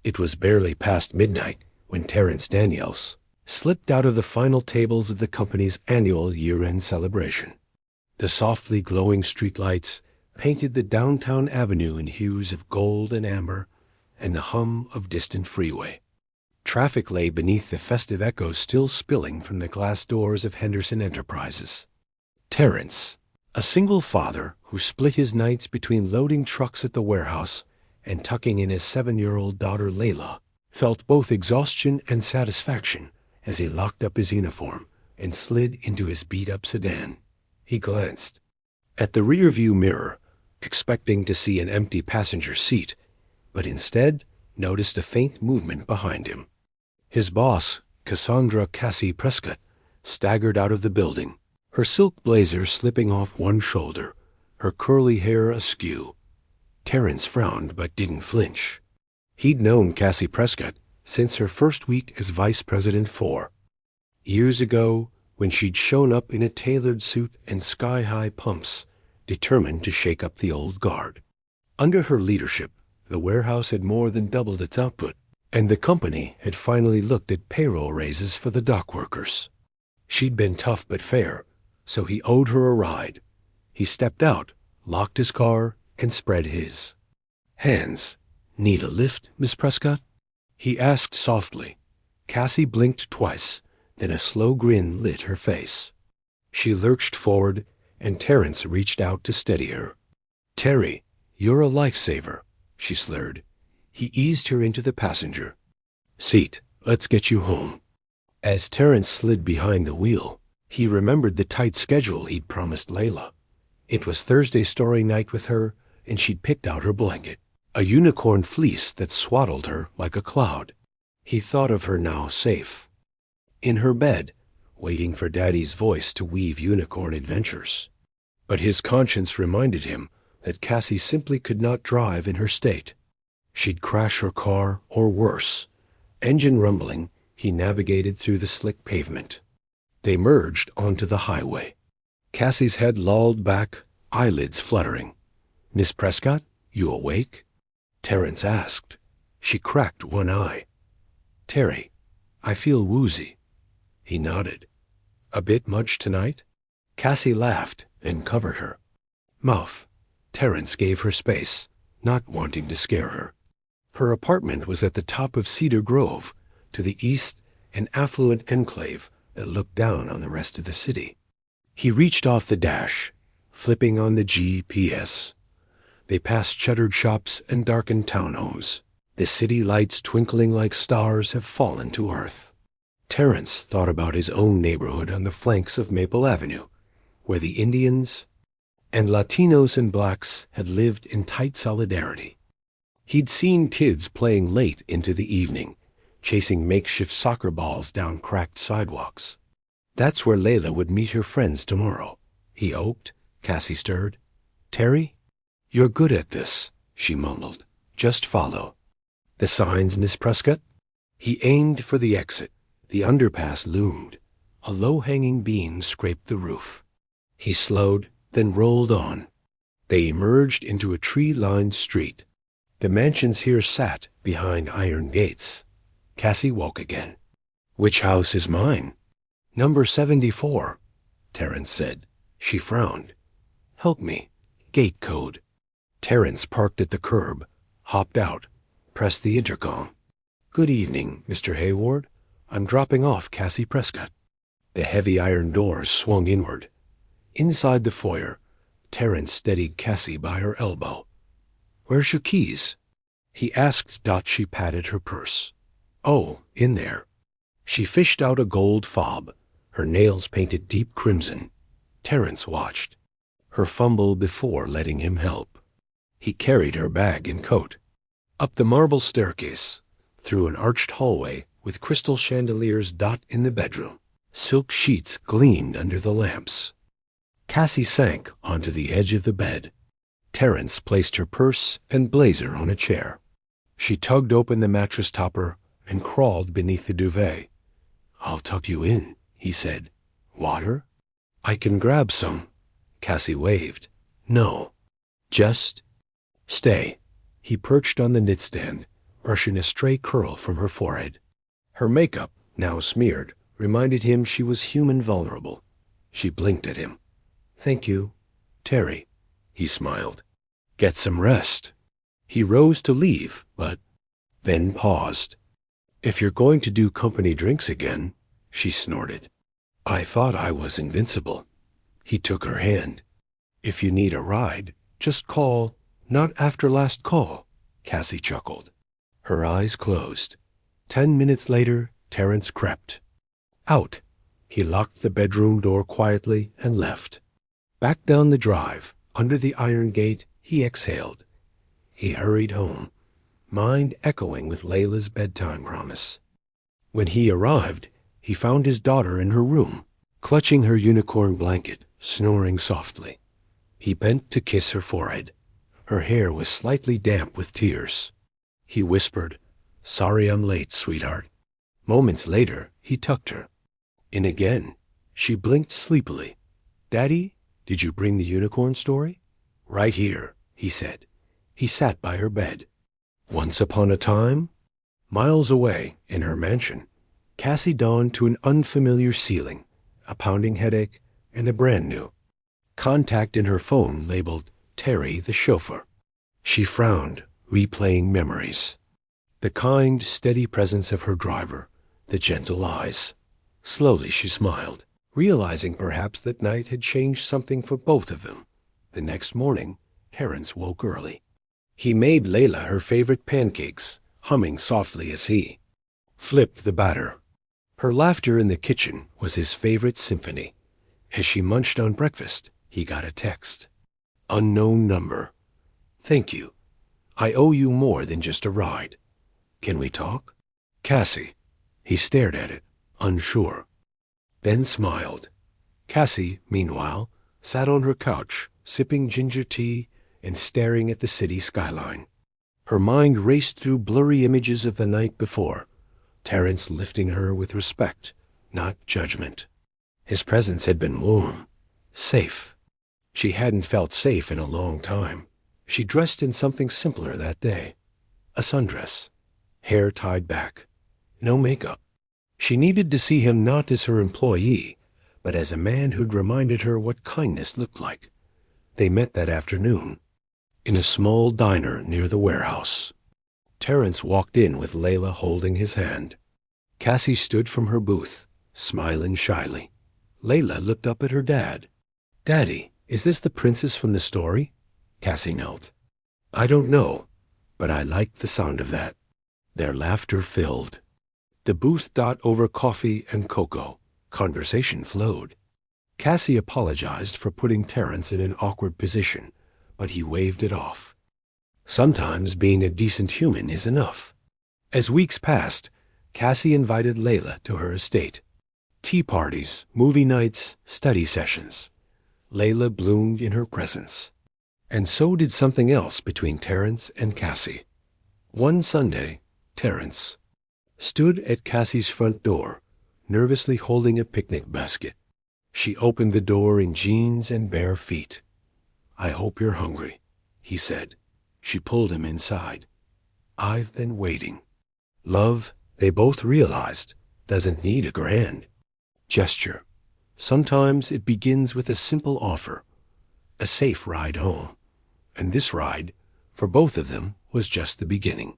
It was barely past midnight when Terence Daniels slipped out of the final tables of the company's annual year-end celebration. The softly glowing streetlights painted the downtown avenue in hues of gold and amber and the hum of distant freeway. Traffic lay beneath the festive echoes still spilling from the glass doors of Henderson Enterprises. Terence, a single father who split his nights between loading trucks at the warehouse and tucking in his 7-year-old daughter Layla, felt both exhaustion and satisfaction as he locked up his uniform and slid into his beat-up sedan. He glanced at the rear-view mirror, expecting to see an empty passenger seat, but instead noticed a faint movement behind him. His boss, Cassandra Cassie Prescott, staggered out of the building, her silk blazer slipping off one shoulder, her curly hair askew. Terence frowned but didn't flinch. He'd known Cassie Prescott since her first week as Vice President 4. Years ago, when she'd shown up in a tailored suit and sky-high pumps, determined to shake up the old guard. Under her leadership, the warehouse had more than doubled its output, and the company had finally looked at payroll raises for the dock workers. She'd been tough but fair, so he owed her a ride. He stepped out, locked his car, and spread his hands. "Need a lift, Miss Prescott?" he asked softly. Cassie blinked twice, then a slow grin lit her face. She lurched forward, and Terence reached out to steady her. "Terry, you're a lifesaver," she slurred. He eased her into the passenger seat. "Let's get you home." As Terence slid behind the wheel, he remembered the tight schedule he'd promised Layla. It was Thursday story night with her, and she'd picked out her blanket, a unicorn fleece that swaddled her like a cloud. He thought of her now safe in her bed, waiting for Daddy's voice to weave unicorn adventures. But his conscience reminded him that Cassie simply could not drive in her state. She'd crash her car, or worse. Engine rumbling, he navigated through the slick pavement. They merged onto the highway. Cassie's head lolled back, eyelids fluttering. "Miss Prescott, you awake?" Terence asked. She cracked one eye. "Terry, I feel woozy." He nodded. "A bit much tonight?" Cassie laughed and covered her mouth. Terence gave her space, not wanting to scare her. Her apartment was at the top of Cedar Grove, to the east, an affluent enclave that looked down on the rest of the city. He reached off the dash, flipping on the GPS. They passed shuttered shops and darkened townhomes. The city lights twinkling like stars have fallen to earth. Terence thought about his own neighborhood on the flanks of Maple Avenue, where the Indians and Latinos and blacks had lived in tight solidarity. He'd seen kids playing late into the evening, chasing makeshift soccer balls down cracked sidewalks. That's where Layla would meet her friends tomorrow. He oped. Cassie stirred. "Terry, you're good at this," she mumbled. "Just follow." "The signs, Miss Prescott?" He aimed for the exit. The underpass loomed. A low-hanging beam scraped the roof. He slowed, then rolled on. They emerged into a tree-lined street. The mansions here sat behind iron gates. Cassie woke again. "Which house is mine?" "Number 74, Terence said. She frowned. "Help me. Gate code." Terence parked at the curb, hopped out, pressed the intercom. "Good evening, Mr. Hayward. I'm dropping off Cassie Prescott." The heavy iron doors swung inward. Inside the foyer, Terence steadied Cassie by her elbow. "Where's your keys?" he asked. She patted her purse. "Oh, in there." She fished out a gold fob, her nails painted deep crimson. Terence watched her fumble before letting him help. He carried her bag and coat. Up the marble staircase, through an arched hallway with crystal chandeliers in the bedroom. Silk sheets gleamed under the lamps. Cassie sank onto the edge of the bed. Terence placed her purse and blazer on a chair. She tugged open the mattress topper and crawled beneath the duvet. "I'll tuck you in," he said. "Water?" "I can grab some." Cassie waved. "No. Just stay." He perched on the knitstand, brushing a stray curl from her forehead. Her makeup, now smeared, reminded him she was human vulnerable. She blinked at him. "Thank you, Terry," he smiled. "Get some rest." He rose to leave, but then paused. "If you're going to do company drinks again," she snorted. "I thought I was invincible." He took her hand. "If you need a ride, just call." "Not after last call," Cassie chuckled. Her eyes closed. 10 minutes later, Terence crept out. He locked the bedroom door quietly and left. Back down the drive, under the iron gate, he exhaled. He hurried home, mind echoing with Layla's bedtime promise. When he arrived, he found his daughter in her room, clutching her unicorn blanket, snoring softly. He bent to kiss her forehead. Her hair was slightly damp with tears. He whispered, "Sorry I'm late, sweetheart." Moments later, he tucked her in again. She blinked sleepily. "Daddy, did you bring the unicorn story?" "Right here," he said. He sat by her bed. Once upon a time, miles away in her mansion, Cassie dawned to an unfamiliar ceiling, a pounding headache, and a brand new contact in her phone labeled Terry the chauffeur. She frowned, replaying memories. The kind, steady presence of her driver, the gentle eyes. Slowly she smiled, realizing perhaps that night had changed something for both of them. The next morning, Terence woke early. He made Layla her favorite pancakes, humming softly as he flipped the batter. Her laughter in the kitchen was his favorite symphony. As she munched on breakfast, he got a text. Unknown number. "Thank you. I owe you more than just a ride. Can we talk?" "Cassie." He stared at it, unsure, then smiled. Cassie, meanwhile, sat on her couch, sipping ginger tea and staring at the city skyline. Her mind raced through blurry images of the night before, Terence lifting her with respect, not judgment. His presence had been warm, safe. She hadn't felt safe in a long time. She dressed in something simpler that day. A sundress, hair tied back, no makeup. She needed to see him not as her employee, but as a man who'd reminded her what kindness looked like. They met that afternoon, in a small diner near the warehouse. Terence walked in with Layla holding his hand. Cassie stood from her booth, smiling shyly. Layla looked up at her dad. "Daddy, is this the princess from the story?" Cassie knelt. "I don't know, but I liked the sound of that." Their laughter filled the booth over coffee and cocoa. Conversation flowed. Cassie apologized for putting Terence in an awkward position, but he waved it off. Sometimes being a decent human is enough. As weeks passed, Cassie invited Layla to her estate. Tea parties, movie nights, study sessions. Layla bloomed in her presence. And so did something else between Terence and Cassie. One Sunday, Terence stood at Cassie's front door, nervously holding a picnic basket. She opened the door in jeans and bare feet. "I hope you're hungry," he said. She pulled him inside. "I've been waiting." Love, they both realized, doesn't need a grand gesture. Sometimes it begins with a simple offer, a safe ride home. And this ride, for both of them, was just the beginning.